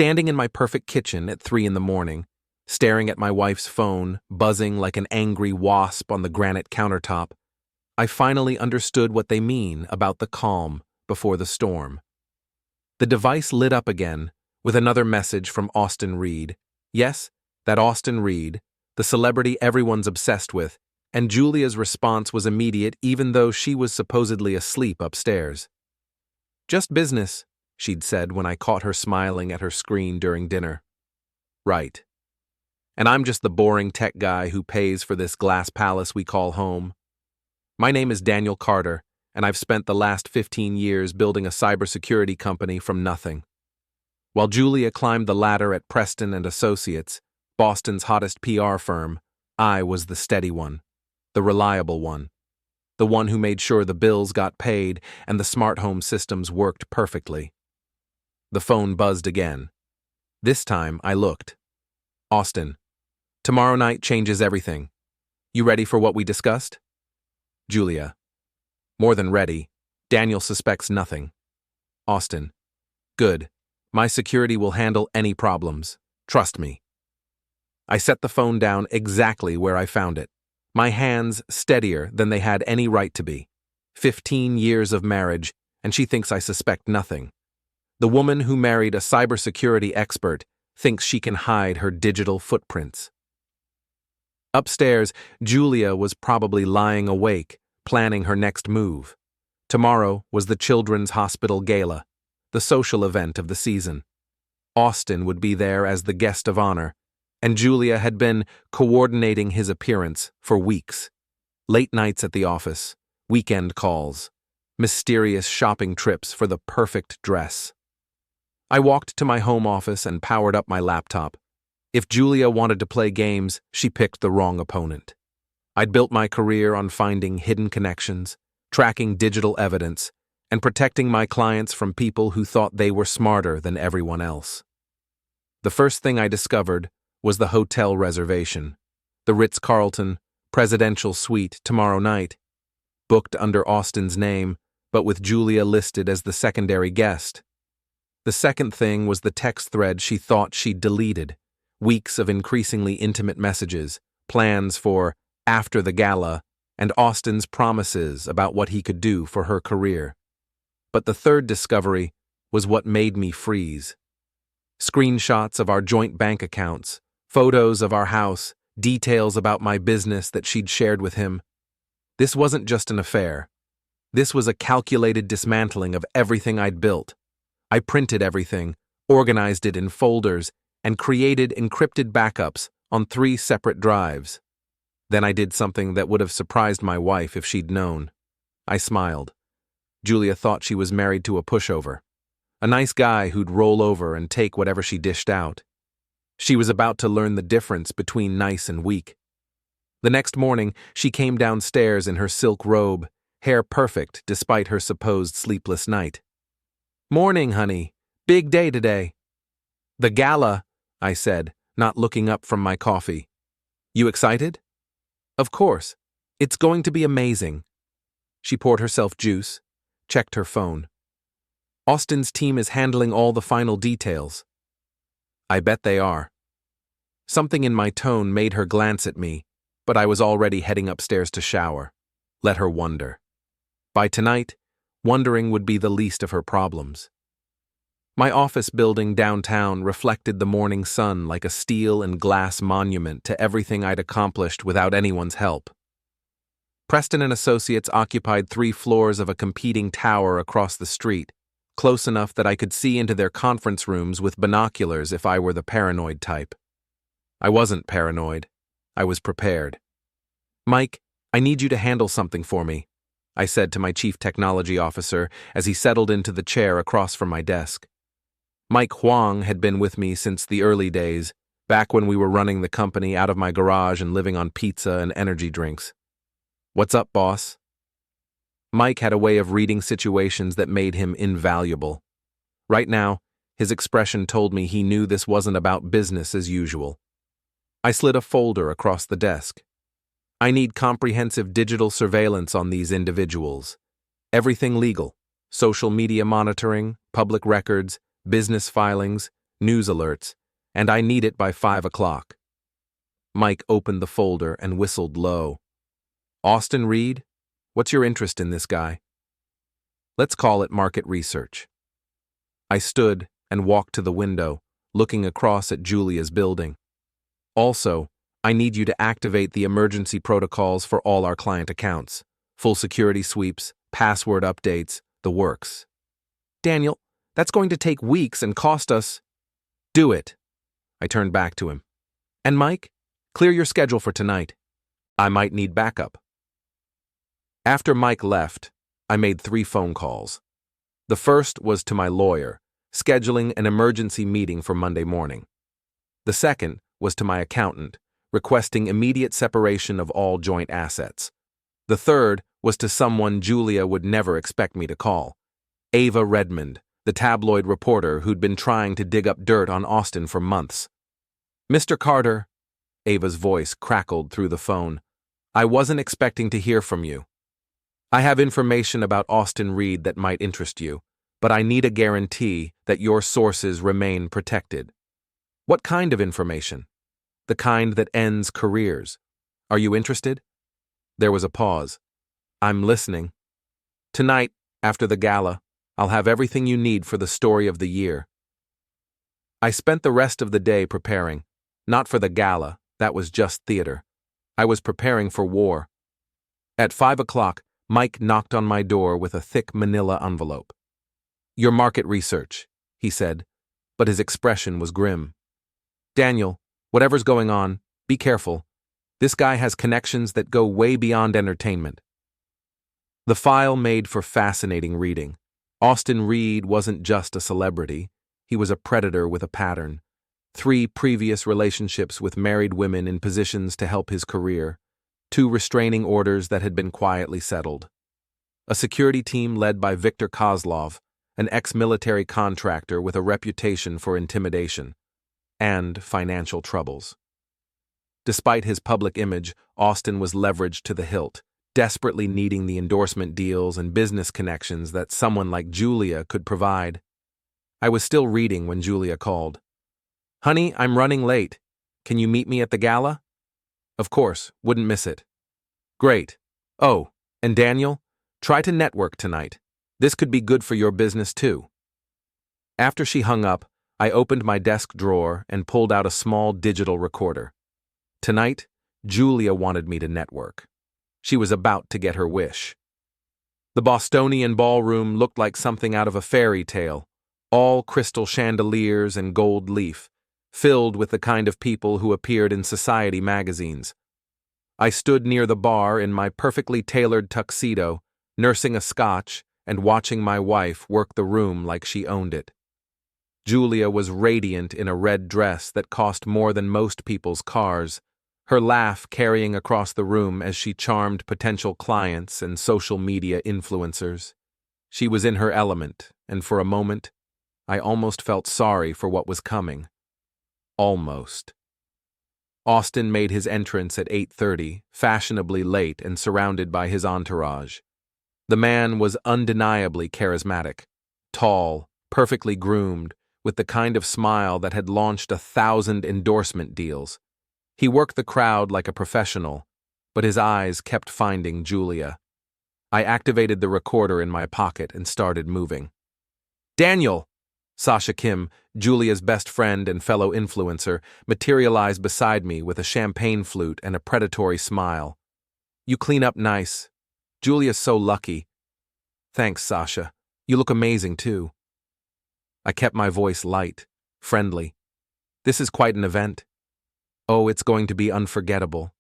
Standing in my perfect kitchen at 3 in the morning, staring at my wife's phone, buzzing like an angry wasp on the granite countertop, I finally understood what they mean about the calm before the storm. The device lit up again with another message from Austin Reade. Yes, that Austin Reade, the celebrity everyone's obsessed with, and Julia's response was immediate even though she was supposedly asleep upstairs. "Just business," she'd said when I caught her smiling at her screen during dinner. Right. And I'm just the boring tech guy who pays for this glass palace we call home. My name is Daniel Carter, and I've spent the last 15 years building a cybersecurity company from nothing. While Julia climbed the ladder at Pristine and Associates, Boston's hottest PR firm, I was the steady one, the reliable one, the one who made sure the bills got paid and the smart home systems worked perfectly. The phone buzzed again. This time I looked. "Austin, tomorrow night changes everything. You ready for what we discussed?" Julia: "More than ready. Daniel suspects nothing." Austin: "Good. My security will handle any problems. Trust me." I set the phone down exactly where I found it, my hands steadier than they had any right to be. 15 years of marriage, and she thinks I suspect nothing. The woman who married a cybersecurity expert thinks she can hide her digital footprints. Upstairs, Julia was probably lying awake, planning her next move. Tomorrow was the Children's Hospital Gala, the social event of the season. Austin would be there as the guest of honor, and Julia had been coordinating his appearance for weeks. Late nights at the office, weekend calls, mysterious shopping trips for the perfect dress. I walked to my home office and powered up my laptop. If Julia wanted to play games, she picked the wrong opponent. I'd built my career on finding hidden connections, tracking digital evidence, and protecting my clients from people who thought they were smarter than everyone else. The first thing I discovered was the hotel reservation, the Ritz-Carlton presidential suite tomorrow night, booked under Austin's name, but with Julia listed as the secondary guest. The second thing was the text thread she thought she'd deleted, weeks of increasingly intimate messages, plans for after the gala, and Austin's promises about what he could do for her career. But the third discovery was what made me freeze. Screenshots of our joint bank accounts, photos of our house, details about my business that she'd shared with him. This wasn't just an affair. This was a calculated dismantling of everything I'd built. I printed everything, organized it in folders, and created encrypted backups on 3 separate drives. Then I did something that would have surprised my wife if she'd known. I smiled. Julia thought she was married to a pushover, a nice guy who'd roll over and take whatever she dished out. She was about to learn the difference between nice and weak. The next morning, she came downstairs in her silk robe, hair perfect despite her supposed sleepless night. "Morning, honey. Big day today." "The gala," I said, not looking up from my coffee. "You excited?" "Of course. It's going to be amazing." She poured herself juice, checked her phone. "Austin's team is handling all the final details." "I bet they are." Something in my tone made her glance at me, but I was already heading upstairs to shower. Let her wonder. By tonight, wondering would be the least of her problems. My office building downtown reflected the morning sun like a steel and glass monument to everything I'd accomplished without anyone's help. Preston and Associates occupied 3 floors of a competing tower across the street, close enough that I could see into their conference rooms with binoculars if I were the paranoid type. I wasn't paranoid. I was prepared. "Mike, I need you to handle something for me," I said to my chief technology officer as he settled into the chair across from my desk. Mike Huang had been with me since the early days, back when we were running the company out of my garage and living on pizza and energy drinks. "What's up, boss?" Mike had a way of reading situations that made him invaluable. Right now, his expression told me he knew this wasn't about business as usual. I slid a folder across the desk. "I need comprehensive digital surveillance on these individuals. Everything legal, social media monitoring, public records, business filings, News alerts, and I need it by 5 o'clock. Mike opened the folder and whistled low. Austin Reade? What's your interest in this guy? Let's call it market research. I stood and walked to the window, looking across at Julia's building. Also, I need you to activate the emergency protocols for all our client accounts. Full security sweeps, password updates, the works. Daniel, that's going to take weeks and cost us. Do it. I turned back to him. And Mike, clear your schedule for tonight. I might need backup. After Mike left, I made 3 phone calls. The first was to my lawyer, scheduling an emergency meeting for Monday morning. The second was to my accountant, requesting immediate separation of all joint assets. The third was to someone Julia would never expect me to call, Ava Redmond, the tabloid reporter who'd been trying to dig up dirt on Austin for months. Mr. Carter, Ava's voice crackled through the phone. I wasn't expecting to hear from you. I have information about Austin Reade that might interest you, but I need a guarantee that your sources remain protected. What kind of information? The kind that ends careers. Are you interested? There was a pause. I'm listening. Tonight, after the gala, I'll have everything you need for the story of the year. I spent the rest of the day preparing. Not for the gala, that was just theater. I was preparing for war. At 5 o'clock, Mike knocked on my door with a thick manila envelope. Your market research, he said, but his expression was grim. Daniel, whatever's going on, be careful. This guy has connections that go way beyond entertainment. The file made for fascinating reading. Austin Reade wasn't just a celebrity. He was a predator with a pattern. 3 previous relationships with married women in positions to help his career. 2 restraining orders that had been quietly settled. A security team led by Viktor Kozlov, an ex-military contractor with a reputation for intimidation. And financial troubles. Despite his public image, Austin was leveraged to the hilt, desperately needing the endorsement deals and business connections that someone like Julia could provide. I was still reading when Julia called. Honey, I'm running late. Can you meet me at the gala? Of course, wouldn't miss it. Great. Oh, and Daniel, try to network tonight. This could be good for your business too. After she hung up, I opened my desk drawer and pulled out a small digital recorder. Tonight, Julia wanted me to network. She was about to get her wish. The Bostonian ballroom looked like something out of a fairy tale, all crystal chandeliers and gold leaf, filled with the kind of people who appeared in society magazines. I stood near the bar in my perfectly tailored tuxedo, nursing a scotch and watching my wife work the room like she owned it. Julia was radiant in a red dress that cost more than most people's cars, her laugh carrying across the room as she charmed potential clients and social media influencers. She was in her element, and for a moment, I almost felt sorry for what was coming. Almost. Austin made his entrance at 8:30, fashionably late and surrounded by his entourage. The man was undeniably charismatic, tall, perfectly groomed, with the kind of smile that had launched 1,000 endorsement deals. He worked the crowd like a professional, but his eyes kept finding Julia. I activated the recorder in my pocket and started moving. Daniel! Sasha Kim, Julia's best friend and fellow influencer, materialized beside me with a champagne flute and a predatory smile. You clean up nice. Julia's so lucky. Thanks, Sasha. You look amazing, too. I kept my voice light, friendly. This is quite an event. Oh, it's going to be unforgettable.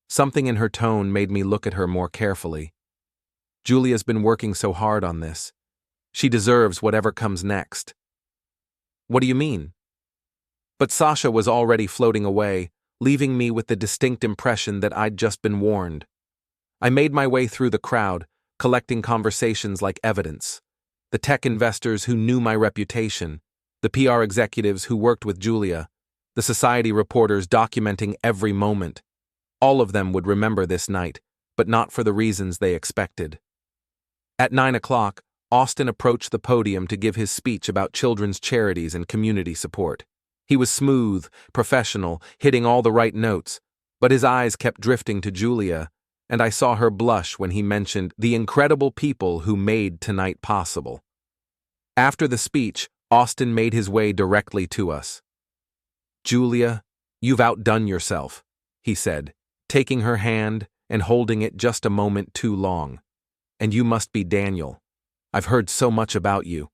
Something in her tone made me look at her more carefully. Julia's been working so hard on this. She deserves whatever comes next. What do you mean? But Sasha was already floating away, leaving me with the distinct impression that I'd just been warned. I made my way through the crowd, collecting conversations like evidence. The tech investors who knew my reputation, the PR executives who worked with Julia, the society reporters documenting every moment. All of them would remember this night, but not for the reasons they expected. At 9 o'clock, Austin approached the podium to give his speech about children's charities and community support. He was smooth, professional, hitting all the right notes, but his eyes kept drifting to Julia, and I saw her blush when he mentioned the incredible people who made tonight possible. After the speech, Austin made his way directly to us. "Julia, you've outdone yourself," he said, taking her hand and holding it just a moment too long. "And you must be Daniel. I've heard so much about you."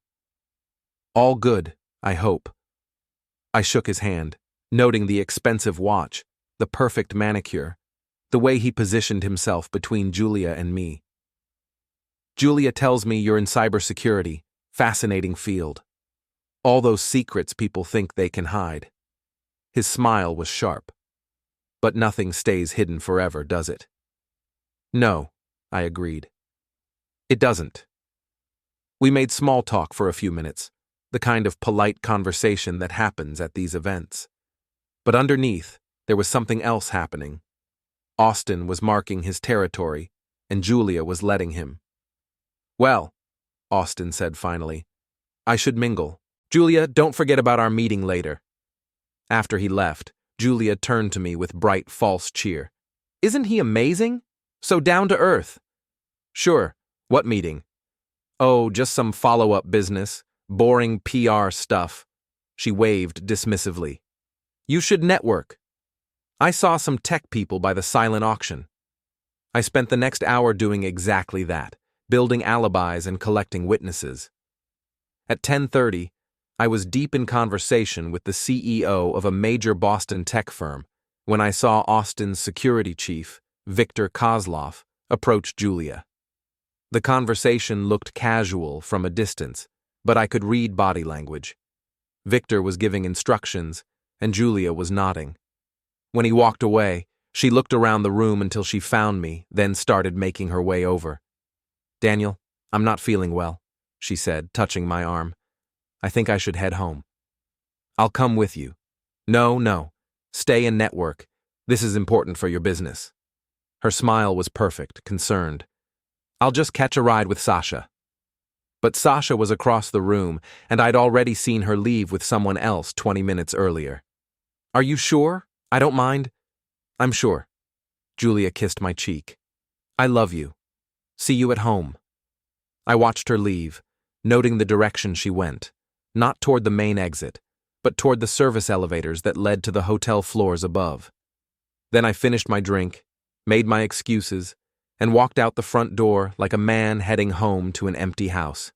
"All good, I hope." I shook his hand, noting the expensive watch, the perfect manicure, the way he positioned himself between Julia and me. "Julia tells me you're in cybersecurity, fascinating field. All those secrets people think they can hide." His smile was sharp. "But nothing stays hidden forever, does it?" "No," I agreed. "It doesn't." We made small talk for a few minutes, the kind of polite conversation that happens at these events. But underneath, there was something else happening. Austin was marking his territory, and Julia was letting him. "Well," Austin said finally, "I should mingle. Julia, don't forget about our meeting later." After he left, Julia turned to me with bright, false cheer. "Isn't he amazing? So down to earth." "Sure. What meeting?" "Oh, just some follow-up business. Boring PR stuff." She waved dismissively. "You should network." I saw some tech people by the silent auction. I spent the next hour doing exactly that, building alibis and collecting witnesses. At 10:30, I was deep in conversation with the CEO of a major Boston tech firm when I saw Austin's security chief, Victor Kozlov, approach Julia. The conversation looked casual from a distance, but I could read body language. Victor was giving instructions, and Julia was nodding. When he walked away, she looked around the room until she found me, then started making her way over. "Daniel, I'm not feeling well," she said, touching my arm. "I think I should head home." "I'll come with you." No. Stay and network. This is important for your business." Her smile was perfect, concerned. "I'll just catch a ride with Sasha." But Sasha was across the room, and I'd already seen her leave with someone else 20 minutes earlier. "Are you sure? I don't mind." "I'm sure." Julia kissed my cheek. "I love you. See you at home." I watched her leave, noting the direction she went, not toward the main exit, but toward the service elevators that led to the hotel floors above. Then I finished my drink, made my excuses, and walked out the front door like a man heading home to an empty house.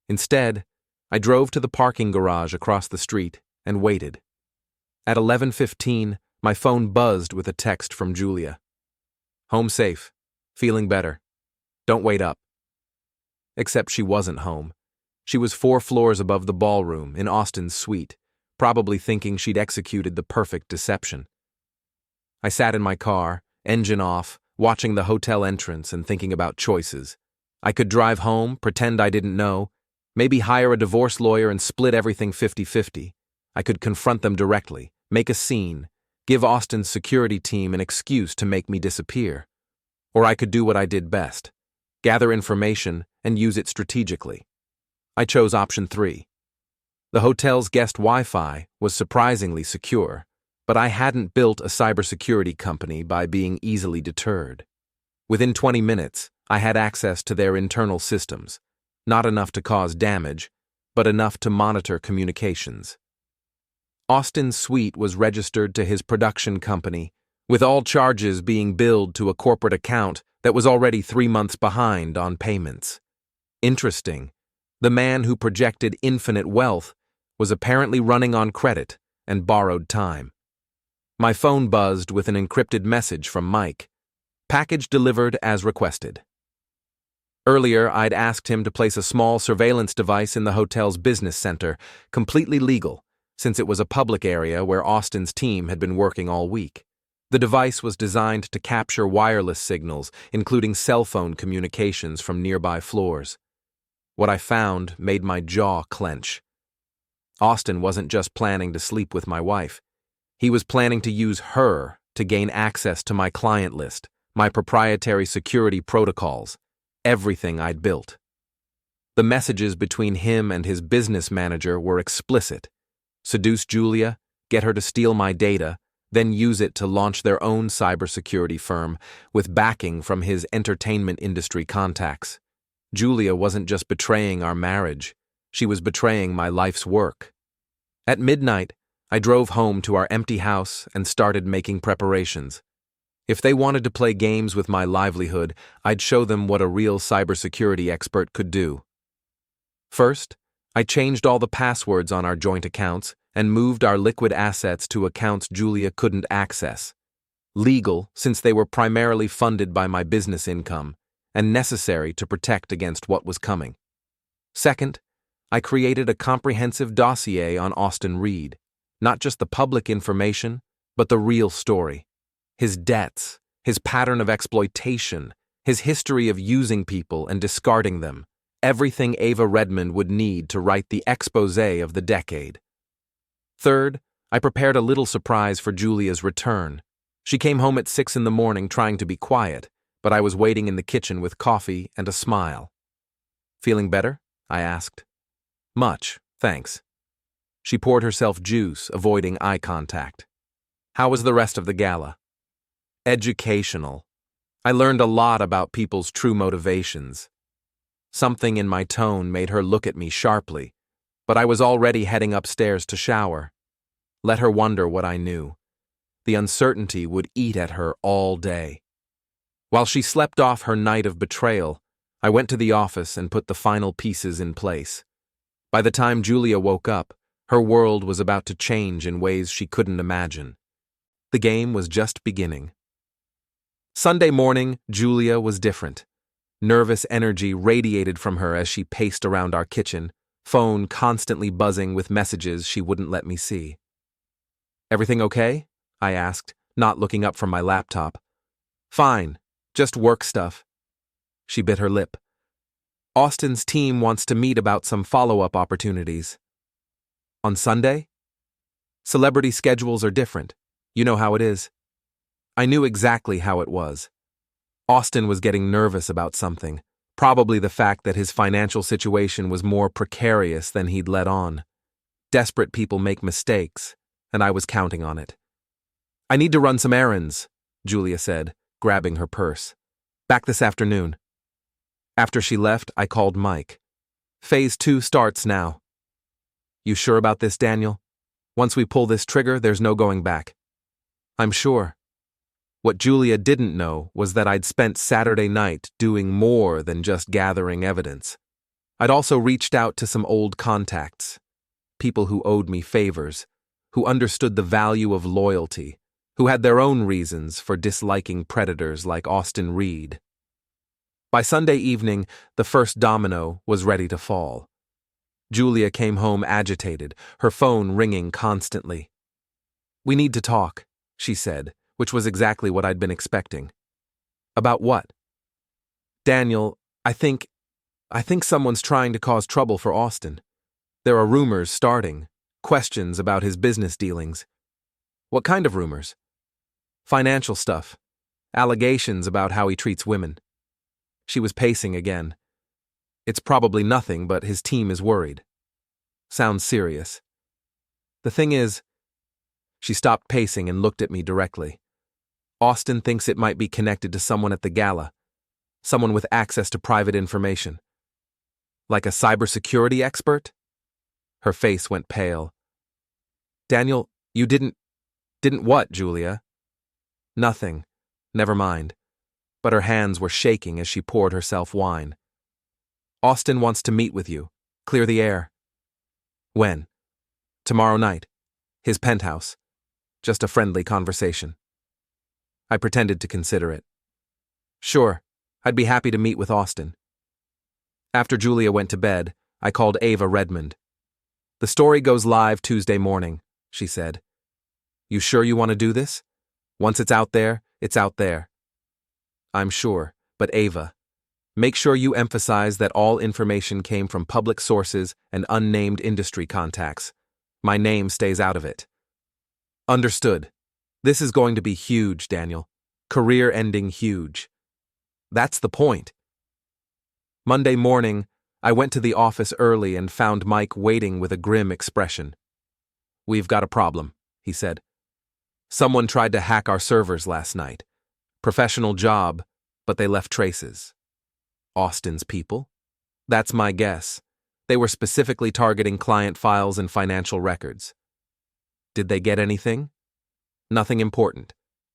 Instead, I drove to the parking garage across the street and waited. At 11:15, my phone buzzed with a text from Julia. "Home safe. Feeling better. Don't wait up." Except she wasn't home. She was 4 floors above the ballroom in Austin's suite, probably thinking she'd executed the perfect deception. I sat in my car, engine off, watching the hotel entrance and thinking about choices. I could drive home, pretend I didn't know, maybe hire a divorce lawyer and split everything 50-50. I could confront them directly, make a scene, give Austin's security team an excuse to make me disappear. Or I could do what I did best, gather information and use it strategically. I chose option 3. The hotel's guest Wi-Fi was surprisingly secure, but I hadn't built a cybersecurity company by being easily deterred. Within 20 minutes, I had access to their internal systems, not enough to cause damage, but enough to monitor communications. Austin's suite was registered to his production company, with all charges being billed to a corporate account that was already 3 months behind on payments. Interesting. The man who projected infinite wealth was apparently running on credit and borrowed time. My phone buzzed with an encrypted message from Mike. Package delivered as requested. Earlier, I'd asked him to place a small surveillance device in the hotel's business center, completely legal, since it was a public area where Austin's team had been working all week. The device was designed to capture wireless signals, including cell phone communications from nearby floors. What I found made my jaw clench. Austin wasn't just planning to sleep with my wife. He was planning to use her to gain access to my client list, my proprietary security protocols, everything I'd built. The messages between him and his business manager were explicit. Seduce Julia, get her to steal my data, then use it to launch their own cybersecurity firm with backing from his entertainment industry contacts. Julia wasn't just betraying our marriage, she was betraying my life's work. At midnight, I drove home to our empty house and started making preparations. If they wanted to play games with my livelihood, I'd show them what a real cybersecurity expert could do. First, I changed all the passwords on our joint accounts and moved our liquid assets to accounts Julia couldn't access. Legal, since they were primarily funded by my business income, and necessary to protect against what was coming. Second, I created a comprehensive dossier on Austin Reade, not just the public information, but the real story. His debts, his pattern of exploitation, his history of using people and discarding them, everything Ava Redmond would need to write the exposé of the decade. Third, I prepared a little surprise for Julia's return. She came home at 6 in the morning trying to be quiet, but I was waiting in the kitchen with coffee and a smile. "Feeling better?" I asked. "Much, thanks." She poured herself juice, avoiding eye contact. "How was the rest of the gala?" "Educational. I learned a lot about people's true motivations." Something in my tone made her look at me sharply, but I was already heading upstairs to shower. Let her wonder what I knew. The uncertainty would eat at her all day. While she slept off her night of betrayal, I went to the office and put the final pieces in place. By the time Julia woke up, her world was about to change in ways she couldn't imagine. The game was just beginning. Sunday morning, Julia was different. Nervous energy radiated from her as she paced around our kitchen, phone constantly buzzing with messages she wouldn't let me see. "Everything okay?" I asked, not looking up from my laptop. "Fine, just work stuff." She bit her lip. "Austin's team wants to meet about some follow-up opportunities." "On Sunday?" "Celebrity schedules are different. You know how it is." I knew exactly how it was. Austin was getting nervous about something, probably the fact that his financial situation was more precarious than he'd let on. Desperate people make mistakes, and I was counting on it. "I need to run some errands," Julia said, grabbing her purse. "Back this afternoon." After she left, I called Mike. "Phase 2 starts now." "You sure about this, Daniel? Once we pull this trigger, there's no going back." "I'm sure." What Julia didn't know was that I'd spent Saturday night doing more than just gathering evidence. I'd also reached out to some old contacts, people who owed me favors, who understood the value of loyalty, who had their own reasons for disliking predators like Austin Reade. By Sunday evening, the first domino was ready to fall. Julia came home agitated, her phone ringing constantly. "We need to talk," she said, which was exactly what I'd been expecting. "About what?" "Daniel, I think someone's trying to cause trouble for Austin. There are rumors starting, questions about his business dealings." "What kind of rumors?" "Financial stuff. Allegations about how he treats women." She was pacing again. "It's probably nothing, but his team is worried." "Sounds serious." "The thing is..." She stopped pacing and looked at me directly. "Austin thinks it might be connected to someone at the gala. Someone with access to private information." "Like a cybersecurity expert?" Her face went pale. "Daniel, you didn't what, Julia?" "Nothing. Never mind." But her hands were shaking as she poured herself wine. "Austin wants to meet with you. Clear the air." "When?" "Tomorrow night. His penthouse. Just a friendly conversation." I pretended to consider it. "Sure, I'd be happy to meet with Austin." After Julia went to bed, I called Ava Redmond. "The story goes live Tuesday morning," she said. "You sure you want to do this? Once it's out there, it's out there." "I'm sure, but Ava, make sure you emphasize that all information came from public sources and unnamed industry contacts. My name stays out of it." "Understood. This is going to be huge, Daniel. Career-ending huge." "That's the point." Monday morning, I went to the office early and found Mike waiting with a grim expression. "We've got a problem," he said. "Someone tried to hack our servers last night. Professional job, but they left traces." "Austin's people?" "That's my guess. They were specifically targeting client files and financial records." "Did they get anything?" "Nothing important.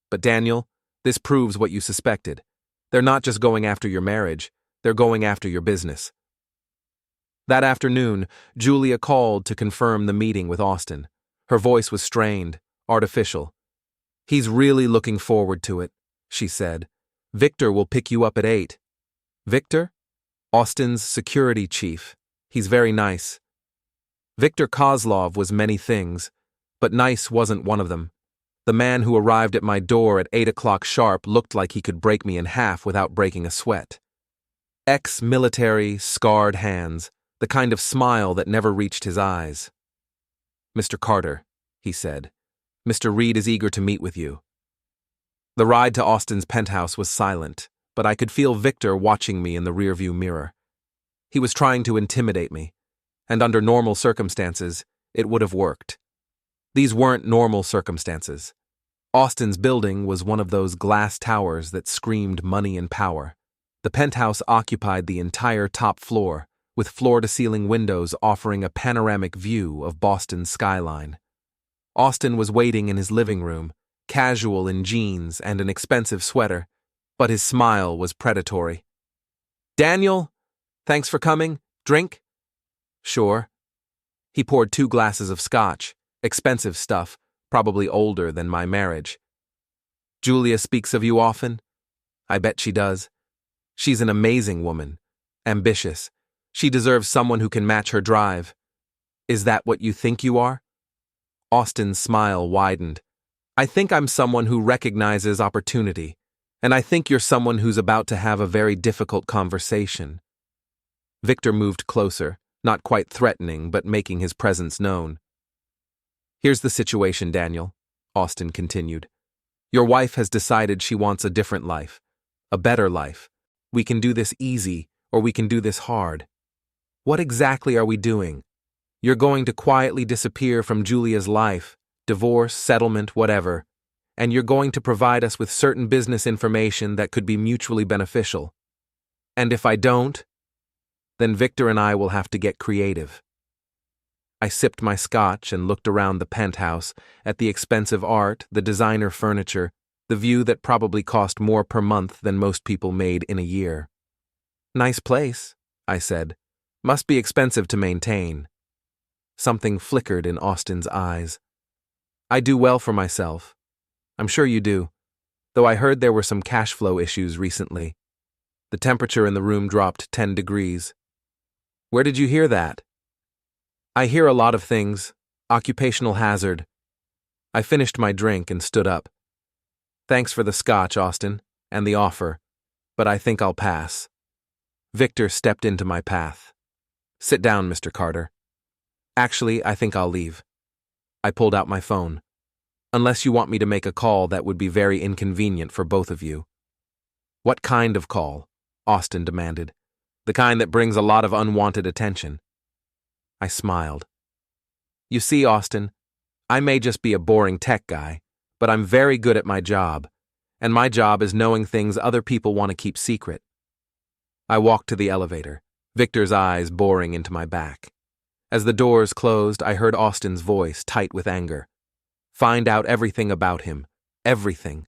But Daniel, this proves what you suspected. They're not just going after your marriage, they're going after your business." That afternoon, Julia called to confirm the meeting with Austin. Her voice was strained, artificial. "He's really looking forward to it," she said. "Victor will pick you up at 8. "Victor?" "Austin's security chief. He's very nice." Victor Kozlov was many things, but nice wasn't one of them. The man who arrived at my door at 8 o'clock sharp looked like he could break me in half without breaking a sweat. Ex-military, scarred hands, the kind of smile that never reached his eyes. "Mr. Carter," he said, "Mr. Reade is eager to meet with you." The ride to Austin's penthouse was silent, but I could feel Victor watching me in the rearview mirror. He was trying to intimidate me, and under normal circumstances, it would have worked. These weren't normal circumstances. Austin's building was one of those glass towers that screamed money and power. The penthouse occupied the entire top floor, with floor-to-ceiling windows offering a panoramic view of Boston's skyline. Austin was waiting in his living room, casual in jeans and an expensive sweater, but his smile was predatory. "Daniel, thanks for coming. Drink?" "Sure." He poured 2 glasses of scotch, expensive stuff, probably older than my marriage. "Julia speaks of you often?" "I bet she does. She's an amazing woman. Ambitious. She deserves someone who can match her drive." "Is that what you think you are?" Austin's smile widened. "I think I'm someone who recognizes opportunity, and I think you're someone who's about to have a very difficult conversation." Victor moved closer, not quite threatening, but making his presence known. "Here's the situation, Daniel," Austin continued. "Your wife has decided she wants a different life, a better life. We can do this easy, or we can do this hard. What exactly are we doing? You're going to quietly disappear from Julia's life, divorce, settlement, whatever, and you're going to provide us with certain business information that could be mutually beneficial. And if I don't, then Victor and I will have to get creative." I sipped my scotch and looked around the penthouse, at the expensive art, the designer furniture, the view that probably cost more per month than most people made in a year. "Nice place," I said. "Must be expensive to maintain." Something flickered in Austin's eyes. "I do well for myself. I'm sure you do, though I heard there were some cash flow issues recently." The temperature in the room dropped 10 degrees. "Where did you hear that?" "I hear a lot of things. Occupational hazard." I finished my drink and stood up. "Thanks for the scotch, Austin, and the offer, but I think I'll pass." Victor stepped into my path. "Sit down, Mr. Carter." "Actually, I think I'll leave." I pulled out my phone. "Unless you want me to make a call that would be very inconvenient for both of you." "What kind of call?" Austin demanded. "The kind that brings a lot of unwanted attention." I smiled. "You see, Austin, I may just be a boring tech guy, but I'm very good at my job, and my job is knowing things other people want to keep secret." I walked to the elevator, Victor's eyes boring into my back. As the doors closed, I heard Austin's voice, tight with anger. "Find out everything about him. Everything."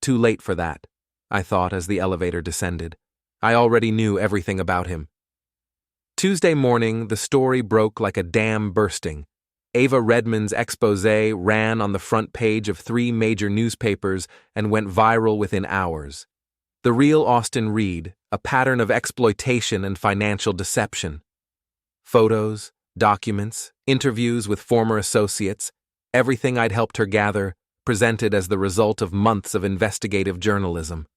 Too late for that, I thought as the elevator descended. I already knew everything about him. Tuesday morning, the story broke like a dam bursting. Ava Redmond's exposé ran on the front page of 3 major newspapers and went viral within hours. The real Austin Reade, a pattern of exploitation and financial deception. Photos, documents, interviews with former associates, everything I'd helped her gather, presented as the result of months of investigative journalism.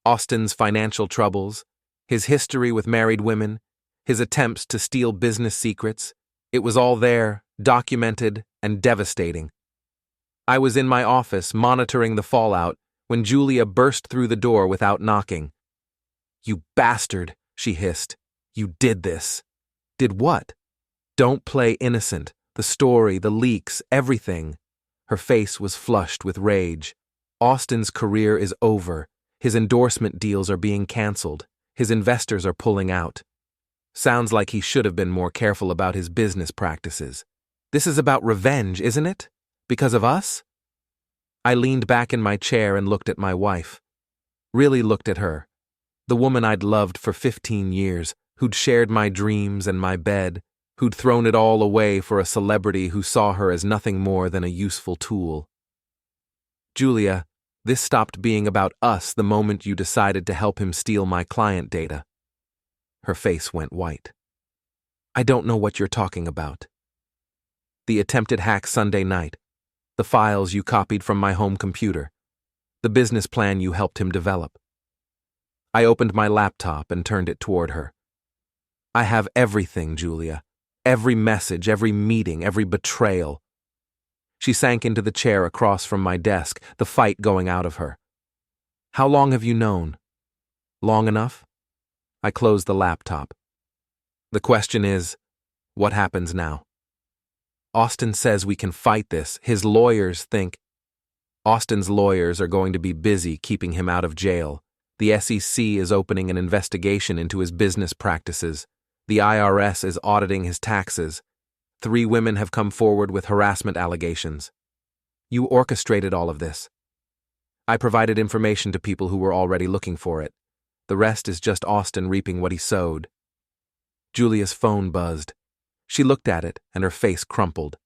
Austin's financial troubles, his history with married women, his attempts to steal business secrets, it was all there, documented and devastating. I was in my office monitoring the fallout when Julia burst through the door without knocking. "You bastard," she hissed. You did this. Did what? Don't play innocent. The story, the leaks, everything. Her face was flushed with rage. Austin's career is over. His endorsement deals are being canceled. His investors are pulling out. Sounds like he should have been more careful about his business practices. This is about revenge, isn't it? Because of us? I leaned back in my chair and looked at my wife. Really looked at her. The woman I'd loved for 15 years, who'd shared my dreams and my bed, who'd thrown it all away for a celebrity who saw her as nothing more than a useful tool. Julia, this stopped being about us the moment you decided to help him steal my client data. Her face went white. I don't know what you're talking about. The attempted hack Sunday night, the files you copied from my home computer, the business plan you helped him develop. I opened my laptop and turned it toward her. I have everything, Julia. Every message, every meeting, every betrayal. She sank into the chair across from my desk, the fight going out of her. How long have you known? Long enough? I closed the laptop. The question is, what happens now? Austin says we can fight this. His lawyers think. Austin's lawyers are going to be busy keeping him out of jail. The SEC is opening an investigation into his business practices. The IRS is auditing his taxes. 3 women have come forward with harassment allegations. You orchestrated all of this. I provided information to people who were already looking for it. The rest is just Austin reaping what he sowed. Julia's phone buzzed. She looked at it, and her face crumpled.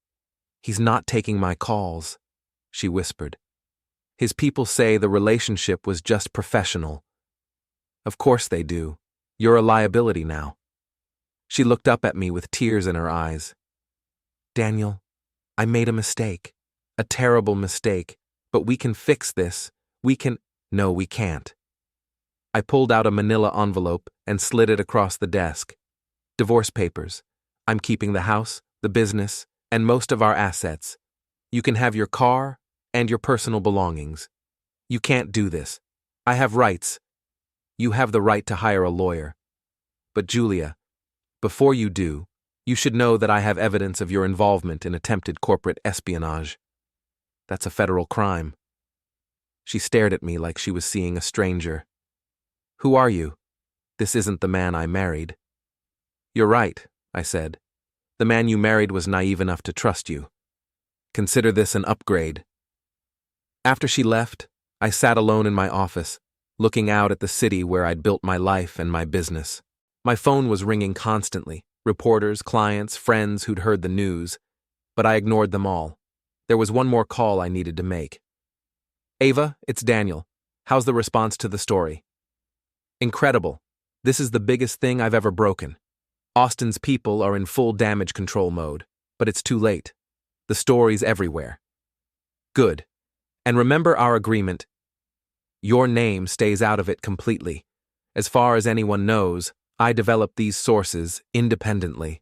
He's not taking my calls, she whispered. His people say the relationship was just professional. Of course they do. You're a liability now. She looked up at me with tears in her eyes. Daniel, I made a mistake. A terrible mistake. But we can fix this. We can— No, we can't. I pulled out a manila envelope and slid it across the desk. Divorce papers. I'm keeping the house, the business, and most of our assets. You can have your car and your personal belongings. You can't do this. I have rights. You have the right to hire a lawyer. But Julia, before you do, you should know that I have evidence of your involvement in attempted corporate espionage. That's a federal crime. She stared at me like she was seeing a stranger. Who are you? This isn't the man I married. You're right, I said. The man you married was naive enough to trust you. Consider this an upgrade. After she left, I sat alone in my office, looking out at the city where I'd built my life and my business. My phone was ringing constantly, reporters, clients, friends who'd heard the news, but I ignored them all. There was one more call I needed to make. Ava, it's Daniel. How's the response to the story? Incredible. This is the biggest thing I've ever broken. Austin's people are in full damage control mode, but it's too late. The story's everywhere. Good. And remember our agreement. Your name stays out of it completely. As far as anyone knows, I developed these sources independently.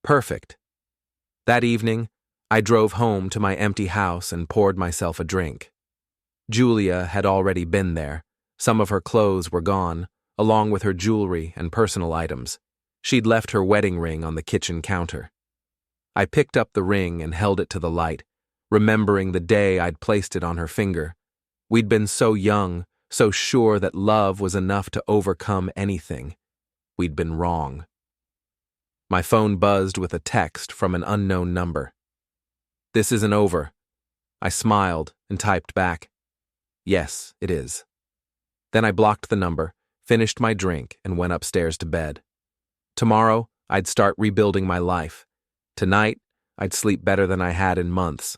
Perfect. That evening, I drove home to my empty house and poured myself a drink. Julia had already been there. Some of her clothes were gone, along with her jewelry and personal items. She'd left her wedding ring on the kitchen counter. I picked up the ring and held it to the light, remembering the day I'd placed it on her finger. We'd been so young, so sure that love was enough to overcome anything. We'd been wrong. My phone buzzed with a text from an unknown number. This isn't over. I smiled and typed back, Yes, it is. Then I blocked the number, finished my drink, and went upstairs to bed. Tomorrow, I'd start rebuilding my life. Tonight, I'd sleep better than I had in months.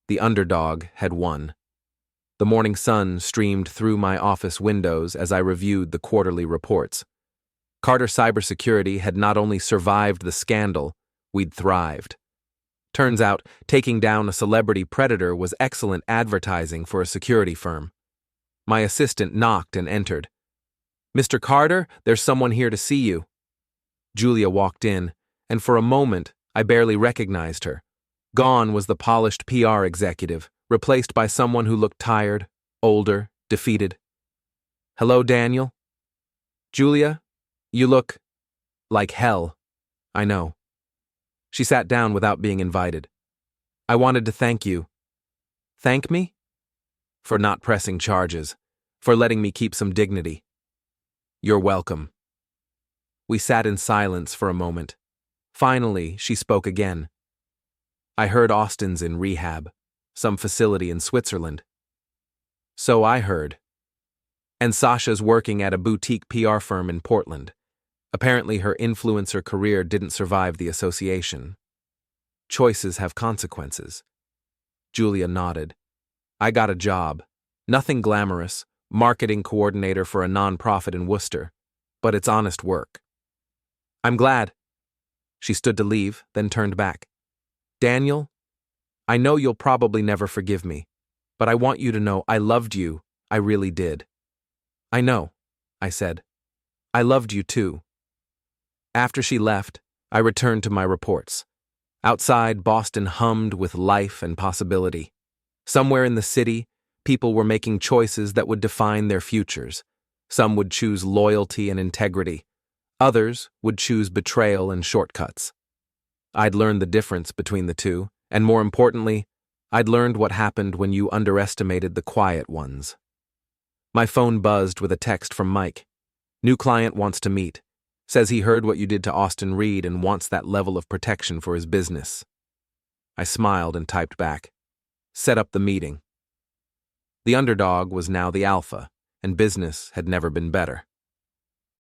The underdog had won. The morning sun streamed through my office windows as I reviewed the quarterly reports. Carter Cybersecurity had not only survived the scandal, we'd thrived. Turns out, taking down a celebrity predator was excellent advertising for a security firm. My assistant knocked and entered. Mr. Carter, there's someone here to see you. Julia walked in, and for a moment, I barely recognized her. Gone was the polished PR executive, replaced by someone who looked tired, older, defeated. Hello, Daniel? Julia, you look— Like hell. I know. She sat down without being invited. I wanted to thank you. Thank me? For not pressing charges. For letting me keep some dignity. You're welcome. We sat in silence for a moment. Finally, she spoke again. I heard Austin's in rehab, some facility in Switzerland. So I heard. And Sasha's working at a boutique PR firm in Portland. Apparently her influencer career didn't survive the association. Choices have consequences. Julia nodded. I got a job. Nothing glamorous, marketing coordinator for a nonprofit in Worcester, but it's honest work. I'm glad. She stood to leave, then turned back. Daniel, I know you'll probably never forgive me, but I want you to know I loved you, I really did. I know, I said. I loved you too. After she left, I returned to my reports. Outside, Boston hummed with life and possibility. Somewhere in the city, people were making choices that would define their futures. Some would choose loyalty and integrity. Others would choose betrayal and shortcuts. I'd learned the difference between the two, and more importantly, I'd learned what happened when you underestimated the quiet ones. My phone buzzed with a text from Mike. New client wants to meet. Says he heard what you did to Austin Reade and wants that level of protection for his business. I smiled and typed back. Set up the meeting. The underdog was now the alpha, and business had never been better.